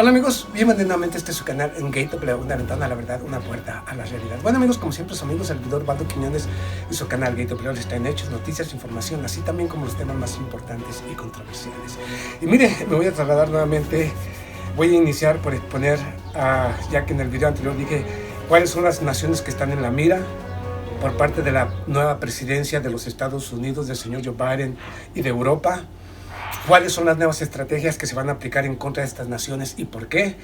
Hola amigos, bienvenidos nuevamente a este su canal en Gateway, una ventana a la verdad, una puerta a la realidad. Bueno amigos, como siempre su amigo servidor Valdo Quiñones y su canal Gateway está en hechos, noticias, información, así también como los temas más importantes y controversiales. Y mire, me voy a trasladar nuevamente, voy a iniciar por exponer, ya que en el video anterior dije cuáles son las naciones que están en la mira por parte de la nueva presidencia de los Estados Unidos, del señor Joe Biden y de Europa. ¿Cuáles son las nuevas estrategias que se van a aplicar en contra de estas naciones y por qué?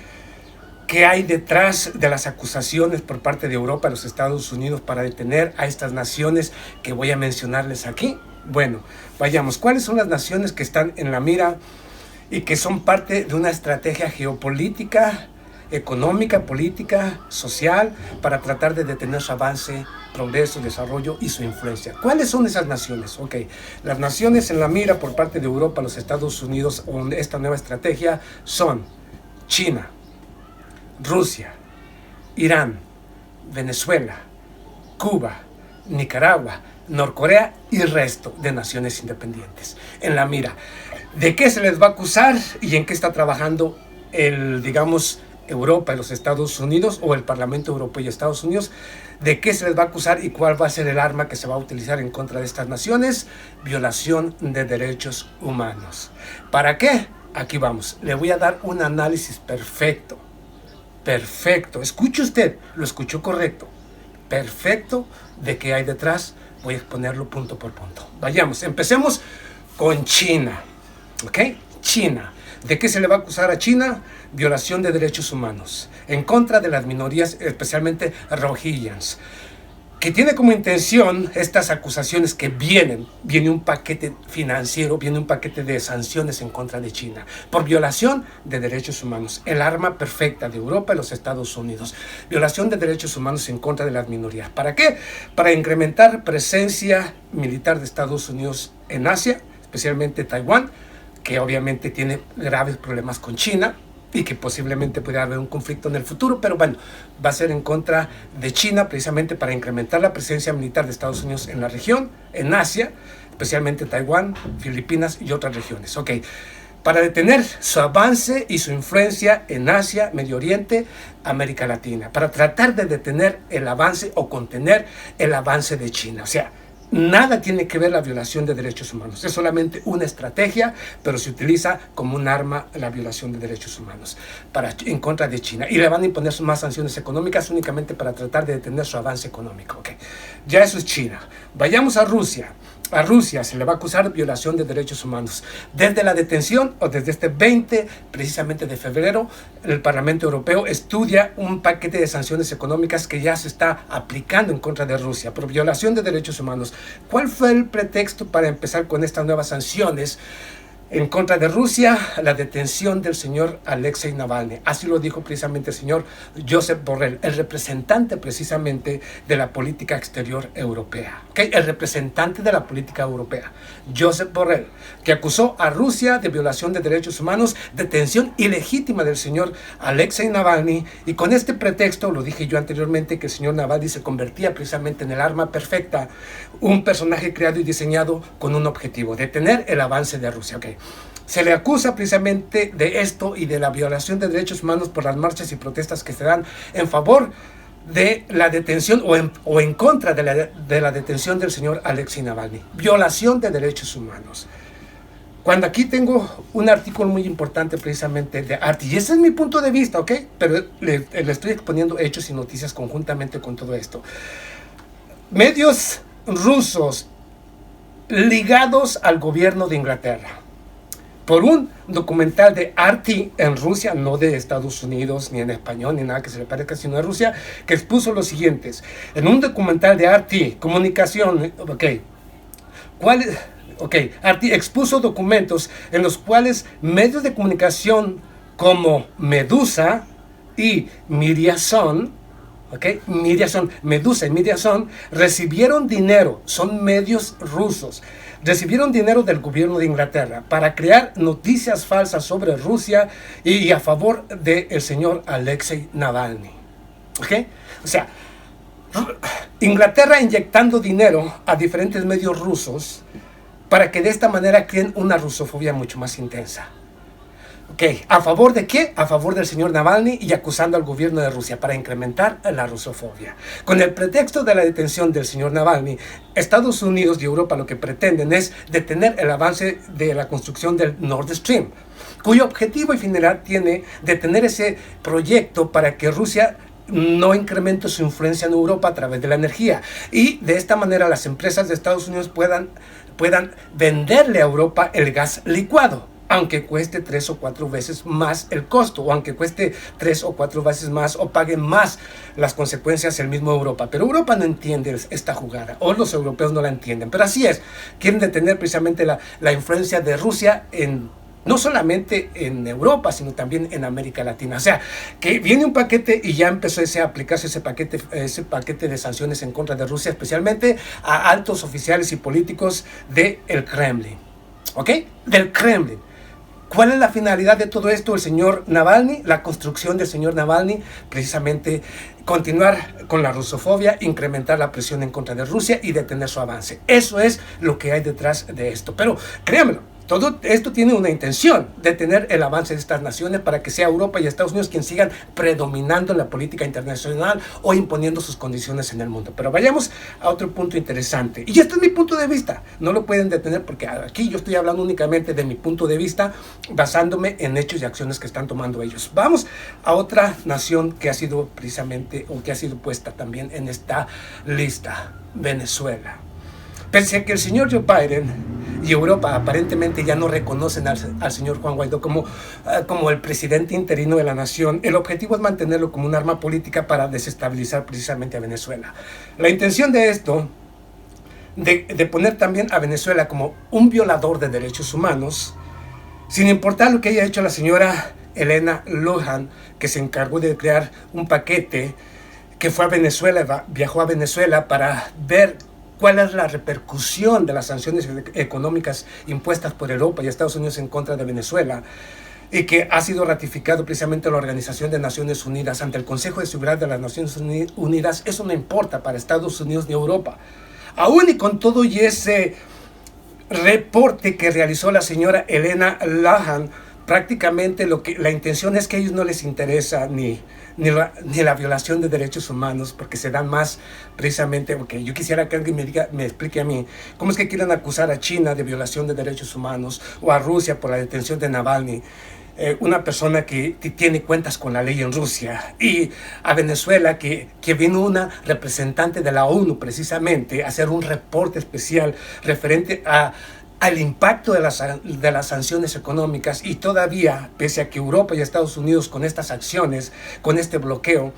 ¿Qué hay detrás de las acusaciones por parte de Europa y los Estados Unidos para detener a estas naciones que voy a mencionarles aquí? Bueno, vayamos. ¿Cuáles son las naciones que están en la mira y que son parte de una estrategia geopolítica, económica, política, social, para tratar de detener su avance, progreso, desarrollo y su influencia? ¿Cuáles son esas naciones? Ok, las naciones en la mira por parte de Europa, los Estados Unidos, con esta nueva estrategia son China, Rusia, Irán, Venezuela, Cuba, Nicaragua, Norcorea y resto de naciones independientes. En la mira, ¿de qué se les va a acusar y en qué está trabajando Europa y los Estados Unidos, o el Parlamento Europeo y Estados Unidos? ¿De qué se les va a acusar y cuál va a ser el arma que se va a utilizar en contra de estas naciones? Violación de derechos humanos. ¿Para qué? Aquí vamos. Le voy a dar un análisis perfecto. Perfecto. Escuche usted, lo escuchó correcto. Perfecto de qué hay detrás. Voy a exponerlo punto por punto. Vayamos, empecemos con China. ¿Ok? China. ¿De qué se le va a acusar a China? Violación de derechos humanos en contra de las minorías, especialmente rohingyas, que tiene como intención estas acusaciones que viene un paquete financiero, viene un paquete de sanciones en contra de China por violación de derechos humanos. El arma perfecta de Europa y los Estados Unidos. Violación de derechos humanos en contra de las minorías. ¿Para qué? Para incrementar presencia militar de Estados Unidos en Asia, especialmente Taiwán, que obviamente tiene graves problemas con China y que posiblemente pueda haber un conflicto en el futuro, pero bueno, va a ser en contra de China precisamente para incrementar la presencia militar de Estados Unidos en la región, en Asia, especialmente Taiwán, Filipinas y otras regiones. Ok, para detener su avance y su influencia en Asia, Medio Oriente, América Latina, para tratar de detener el avance o contener el avance de China. O sea, nada tiene que ver la violación de derechos humanos. Es solamente una estrategia, pero se utiliza como un arma la violación de derechos humanos en contra de China. Y le van a imponer más sanciones económicas únicamente para tratar de detener su avance económico. Okay. Ya eso es China. Vayamos a Rusia. A Rusia se le va a acusar violación de derechos humanos. Desde la detención, o desde este 20 precisamente de febrero, el Parlamento Europeo estudia un paquete de sanciones económicas que ya se está aplicando en contra de Rusia por violación de derechos humanos. ¿Cuál fue el pretexto para empezar con estas nuevas sanciones en contra de Rusia? La detención del señor Alexei Navalny. Así lo dijo precisamente el señor Josep Borrell, el representante precisamente de la política exterior europea. ¿Okay? El representante de la política europea, Josep Borrell, que acusó a Rusia de violación de derechos humanos, detención ilegítima del señor Alexei Navalny, y con este pretexto, lo dije yo anteriormente, que el señor Navalny se convertía precisamente en el arma perfecta, un personaje creado y diseñado con un objetivo: detener el avance de Rusia. Okay. Se le acusa precisamente de esto y de la violación de derechos humanos por las marchas y protestas que se dan en favor de la detención o en contra de la detención del señor Alexei Navalny. Violación de derechos humanos. Cuando aquí tengo un artículo muy importante precisamente de RT, y ese es mi punto de vista, ¿ok? Pero le estoy exponiendo hechos y noticias conjuntamente con todo esto. Medios rusos ligados al gobierno de Inglaterra, por un documental de RT en Rusia, no de Estados Unidos, ni en español, ni nada que se le parezca, sino de Rusia, que expuso los siguientes. En un documental de RT, comunicación, RT expuso documentos en los cuales medios de comunicación como Medusa y Mediazón, Medusa y Mediazón recibieron dinero, son medios rusos, recibieron dinero del gobierno de Inglaterra para crear noticias falsas sobre Rusia y a favor del señor Alexei Navalny. ¿Okay? O sea, Inglaterra inyectando dinero a diferentes medios rusos para que de esta manera creen una rusofobia mucho más intensa. Ok, ¿a favor de qué? A favor del señor Navalny y acusando al gobierno de Rusia para incrementar la rusofobia. Con el pretexto de la detención del señor Navalny, Estados Unidos y Europa lo que pretenden es detener el avance de la construcción del Nord Stream, cuyo objetivo y finalidad tiene detener ese proyecto para que Rusia no incremente su influencia en Europa a través de la energía. Y de esta manera las empresas de Estados Unidos puedan venderle a Europa el gas licuado, aunque cueste 3 o 4 veces más el costo, o aunque cueste 3 o 4 veces más o pague más las consecuencias el mismo Europa. Pero Europa no entiende esta jugada, o los europeos no la entienden. Pero así es, quieren detener precisamente la influencia de Rusia no solamente en Europa, sino también en América Latina. O sea, que viene un paquete y ya empezó a aplicarse ese paquete de sanciones en contra de Rusia, especialmente a altos oficiales y políticos del Kremlin. ¿Ok? Del Kremlin. ¿Cuál es la finalidad de todo esto? El señor Navalny, la construcción del señor Navalny, precisamente continuar con la rusofobia, incrementar la presión en contra de Rusia y detener su avance. Eso es lo que hay detrás de esto. Pero créanmelo, todo esto tiene una intención, detener el avance de estas naciones para que sea Europa y Estados Unidos quienes sigan predominando en la política internacional o imponiendo sus condiciones en el mundo. Pero vayamos a otro punto interesante. Y este es mi punto de vista. No lo pueden detener porque aquí yo estoy hablando únicamente de mi punto de vista, basándome en hechos y acciones que están tomando ellos. Vamos a otra nación que ha sido precisamente, o que ha sido puesta también en esta lista: Venezuela. Pese a que el señor Joe Biden y Europa aparentemente ya no reconocen al señor Juan Guaidó como el presidente interino de la nación, el objetivo es mantenerlo como un arma política para desestabilizar precisamente a Venezuela. La intención de esto, de poner también a Venezuela como un violador de derechos humanos, sin importar lo que haya hecho la señora Elena Lohan, que se encargó de crear un paquete que fue a Venezuela, viajó a Venezuela para ver cuál es la repercusión de las sanciones económicas impuestas por Europa y Estados Unidos en contra de Venezuela, y que ha sido ratificado precisamente en la Organización de Naciones Unidas ante el Consejo de Seguridad de las Naciones Unidas. Eso no importa para Estados Unidos ni Europa. Aún y con todo y ese reporte que realizó la señora Elena Lohan, prácticamente la intención es que a ellos no les interesa ni la violación de derechos humanos, porque se dan más precisamente, porque yo quisiera que alguien me explique a mí cómo es que quieren acusar a China de violación de derechos humanos, o a Rusia por la detención de Navalny, una persona que tiene cuentas con la ley en Rusia, y a Venezuela que vino una representante de la ONU precisamente a hacer un reporte especial referente al impacto de las sanciones económicas, y todavía, pese a que Europa y Estados Unidos con estas acciones, con este bloqueo,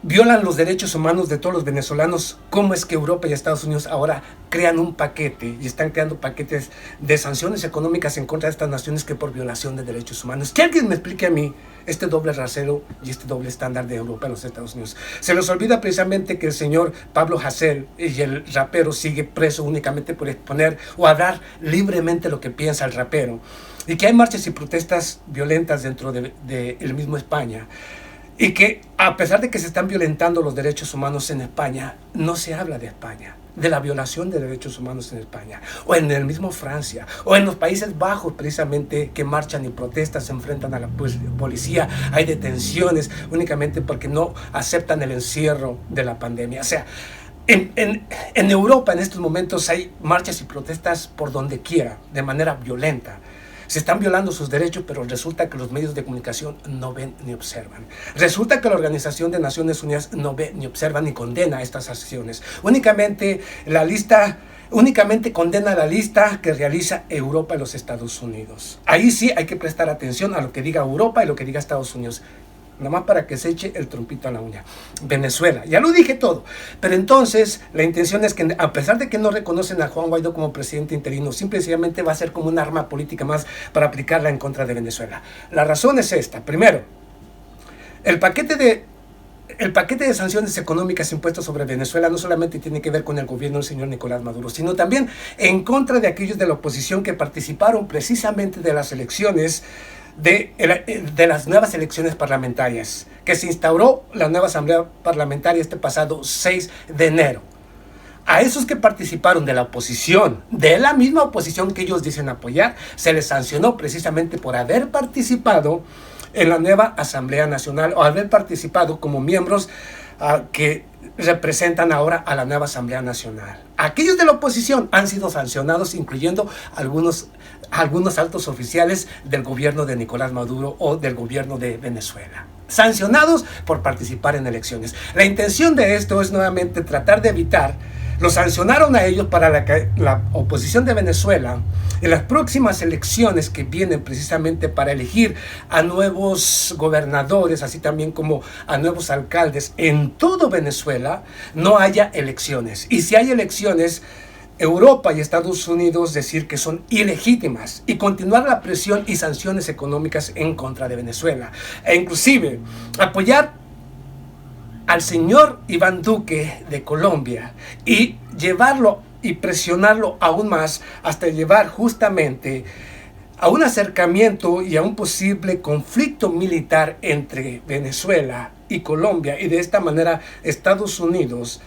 violan los derechos humanos de todos los venezolanos, ¿cómo es que Europa y Estados Unidos ahora crean un paquete y están creando paquetes de sanciones económicas en contra de estas naciones que por violación de derechos humanos? Que alguien me explique a mí este doble rasero y este doble estándar de Europa y los Estados Unidos. Se les olvida precisamente que el señor Pablo Hasél y el rapero sigue preso únicamente por exponer o hablar libremente lo que piensa el rapero, y que hay marchas y protestas violentas dentro de el mismo España. Y que a pesar de que se están violentando los derechos humanos en España, no se habla de España, de la violación de derechos humanos en España, o en el mismo Francia, o en los Países Bajos precisamente, que marchan y protestan, se enfrentan a la policía, hay detenciones únicamente porque no aceptan el encierro de la pandemia. O sea, en Europa en estos momentos hay marchas y protestas por donde quiera, de manera violenta. Se están violando sus derechos, pero resulta que los medios de comunicación no ven ni observan. Resulta que la Organización de Naciones Unidas no ve ni observa ni condena estas acciones. Únicamente condena la lista que realiza Europa y los Estados Unidos. Ahí sí hay que prestar atención a lo que diga Europa y lo que diga Estados Unidos. Nomás para que se eche el trompito a la uña. Venezuela, ya lo dije todo. Pero entonces la intención es que, a pesar de que no reconocen a Juan Guaidó como presidente interino, simplemente va a ser como un arma política más para aplicarla en contra de Venezuela. La razón es esta. Primero, el paquete de sanciones económicas impuestas sobre Venezuela no solamente tiene que ver con el gobierno del señor Nicolás Maduro, sino también en contra de aquellos de la oposición que participaron precisamente de las elecciones, de las nuevas elecciones parlamentarias, que se instauró la nueva asamblea parlamentaria este pasado 6 de enero. A esos que participaron de la oposición, de la misma oposición que ellos dicen apoyar, se les sancionó precisamente por haber participado en la nueva Asamblea Nacional o haber participado como miembros que representan ahora a la nueva Asamblea Nacional. Aquellos de la oposición han sido sancionados, incluyendo algunos altos oficiales del gobierno de Nicolás Maduro o del gobierno de Venezuela. Sancionados por participar en elecciones. La intención de esto es nuevamente tratar de evitar. Los sancionaron a ellos para que la oposición de Venezuela, en las próximas elecciones que vienen precisamente para elegir a nuevos gobernadores, así también como a nuevos alcaldes en todo Venezuela, no haya elecciones. Y si hay elecciones, Europa y Estados Unidos decir que son ilegítimas y continuar la presión y sanciones económicas en contra de Venezuela. E inclusive apoyar al señor Iván Duque de Colombia y llevarlo y presionarlo aún más hasta llevar justamente a un acercamiento y a un posible conflicto militar entre Venezuela y Colombia, y de esta manera Estados Unidos,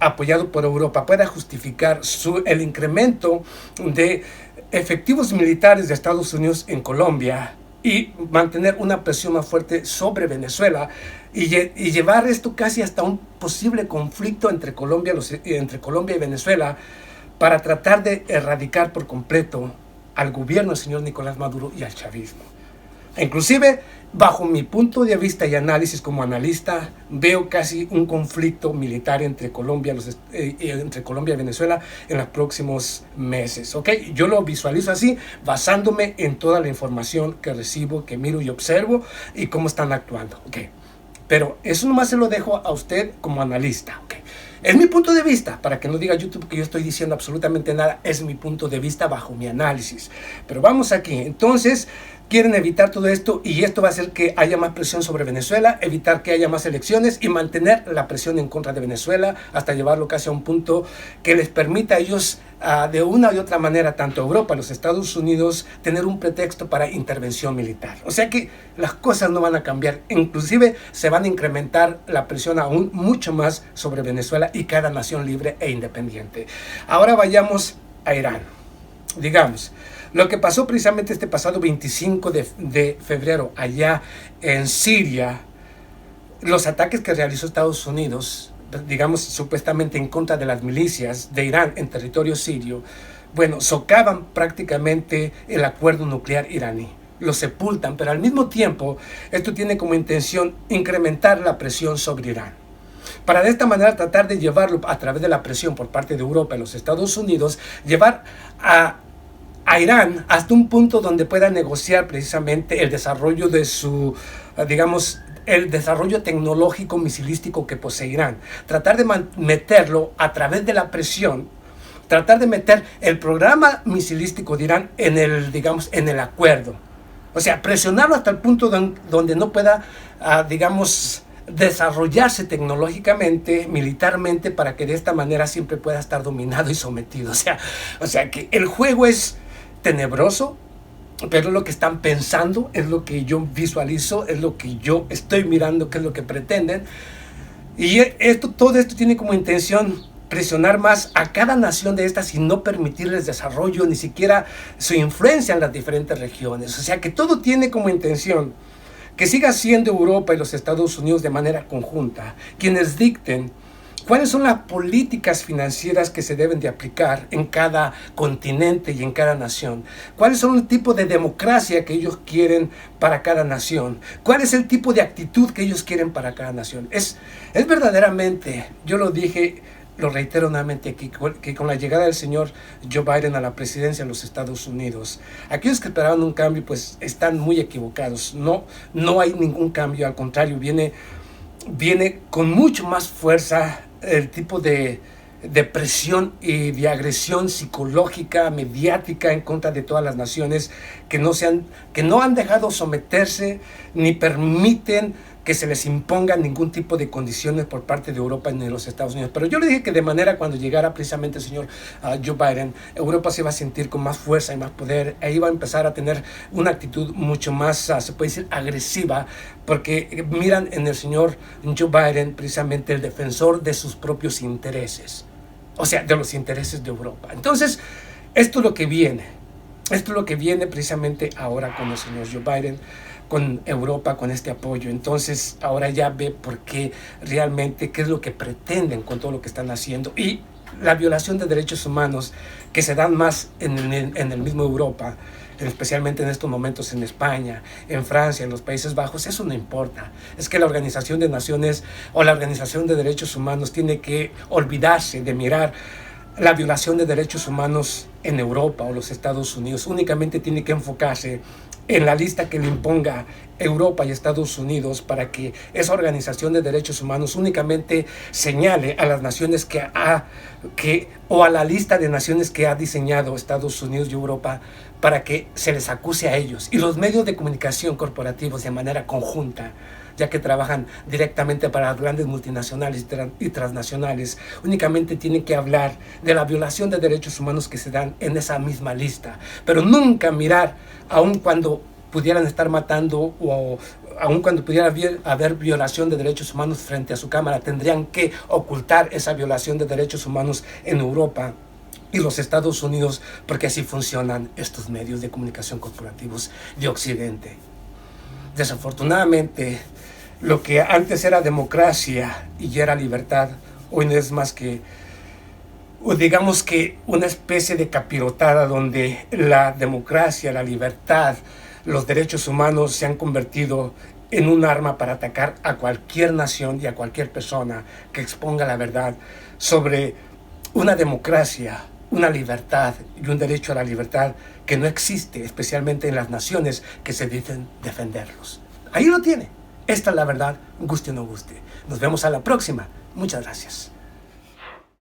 apoyado por Europa, pueda justificar el incremento de efectivos militares de Estados Unidos en Colombia y mantener una presión más fuerte sobre Venezuela y llevar esto casi hasta un posible conflicto entre Colombia y Venezuela para tratar de erradicar por completo al gobierno del señor Nicolás Maduro y al chavismo. Inclusive, bajo mi punto de vista y análisis como analista, veo casi un conflicto militar entre Colombia y Venezuela en los próximos meses. ¿Okay? Yo lo visualizo así, basándome en toda la información que recibo, que miro y observo y cómo están actuando. ¿Okay? Pero eso nomás se lo dejo a usted como analista. ¿Okay? Es mi punto de vista, para que no diga YouTube que yo estoy diciendo absolutamente nada, es mi punto de vista bajo mi análisis. Pero vamos aquí, entonces quieren evitar todo esto y esto va a hacer que haya más presión sobre Venezuela, evitar que haya más elecciones y mantener la presión en contra de Venezuela hasta llevarlo casi a un punto que les permita a ellos de una y otra manera, tanto Europa, los Estados Unidos, tener un pretexto para intervención militar. O sea que las cosas no van a cambiar, inclusive se van a incrementar la presión aún mucho más sobre Venezuela y cada nación libre e independiente. Ahora vayamos a Irán. Digamos, lo que pasó precisamente este pasado 25 de febrero allá en Siria, los ataques que realizó Estados Unidos, digamos, supuestamente en contra de las milicias de Irán en territorio sirio, bueno, socavan prácticamente el acuerdo nuclear iraní, lo sepultan, pero al mismo tiempo esto tiene como intención incrementar la presión sobre Irán. Para de esta manera tratar de llevarlo a través de la presión por parte de Europa y los Estados Unidos, llevar a Irán hasta un punto donde pueda negociar precisamente el desarrollo de su, digamos, el desarrollo tecnológico misilístico que posee Irán. Tratar de meterlo a través de la presión, tratar de meter el programa misilístico de Irán en el, digamos, en el acuerdo. O sea, presionarlo hasta el punto donde no pueda, digamos, desarrollarse tecnológicamente, militarmente, para que de esta manera siempre pueda estar dominado y sometido. O sea que el juego es tenebroso, pero es lo que están pensando, es lo que yo visualizo, es lo que yo estoy mirando, que es lo que pretenden. Y todo esto tiene como intención presionar más a cada nación de estas y no permitirles desarrollo, ni siquiera su influencia en las diferentes regiones. O sea que todo tiene como intención que siga siendo Europa y los Estados Unidos de manera conjunta quienes dicten cuáles son las políticas financieras que se deben de aplicar en cada continente y en cada nación. Cuáles son el tipo de democracia que ellos quieren para cada nación. Cuál es el tipo de actitud que ellos quieren para cada nación. Es verdaderamente, yo lo dije, lo reitero nuevamente aquí, que con la llegada del señor Joe Biden a la presidencia de los Estados Unidos, aquellos que esperaban un cambio pues están muy equivocados. No hay ningún cambio, al contrario, viene con mucho más fuerza el tipo de presión y de agresión psicológica, mediática en contra de todas las naciones que no han dejado someterse ni permiten que se les imponga ningún tipo de condiciones por parte de Europa ni de los Estados Unidos. Pero yo le dije que de manera cuando llegara precisamente el señor Joe Biden, Europa se iba a sentir con más fuerza y más poder, e iba a empezar a tener una actitud mucho más, se puede decir, agresiva, porque miran en el señor Joe Biden precisamente el defensor de sus propios intereses. o sea, de los intereses de Europa. Entonces, esto es lo que viene. Esto es lo que viene precisamente ahora con el señor Joe Biden, con Europa, con este apoyo. Entonces, ahora ya ve por qué realmente, qué es lo que pretenden con todo lo que están haciendo. Y la violación de derechos humanos que se dan más en el mismo Europa, especialmente en estos momentos en España, en Francia, en los Países Bajos, eso no importa. Es que la Organización de Naciones o la Organización de Derechos Humanos tiene que olvidarse de mirar la violación de derechos humanos en Europa o los Estados Unidos. Únicamente tiene que enfocarse en la lista que le imponga Europa y Estados Unidos para que esa Organización de Derechos Humanos únicamente señale a las naciones o a la lista de naciones que ha diseñado Estados Unidos y Europa para que se les acuse a ellos. Y los medios de comunicación corporativos de manera conjunta, ya que trabajan directamente para las grandes multinacionales y transnacionales, únicamente tienen que hablar de la violación de derechos humanos que se dan en esa misma lista, pero nunca mirar, aun cuando pudieran estar matando o aun cuando pudiera haber violación de derechos humanos frente a su cámara, tendrían que ocultar esa violación de derechos humanos en Europa y los Estados Unidos, porque así funcionan estos medios de comunicación corporativos de Occidente. Desafortunadamente, lo que antes era democracia y era libertad, hoy no es más que, o digamos que una especie de capirotada donde la democracia, la libertad, los derechos humanos se han convertido en un arma para atacar a cualquier nación y a cualquier persona que exponga la verdad sobre una democracia, una libertad y un derecho a la libertad que no existe, especialmente en las naciones que se dicen defenderlos. Ahí lo tiene. Esta es la verdad, guste o no guste. Nos vemos a la próxima. Muchas gracias.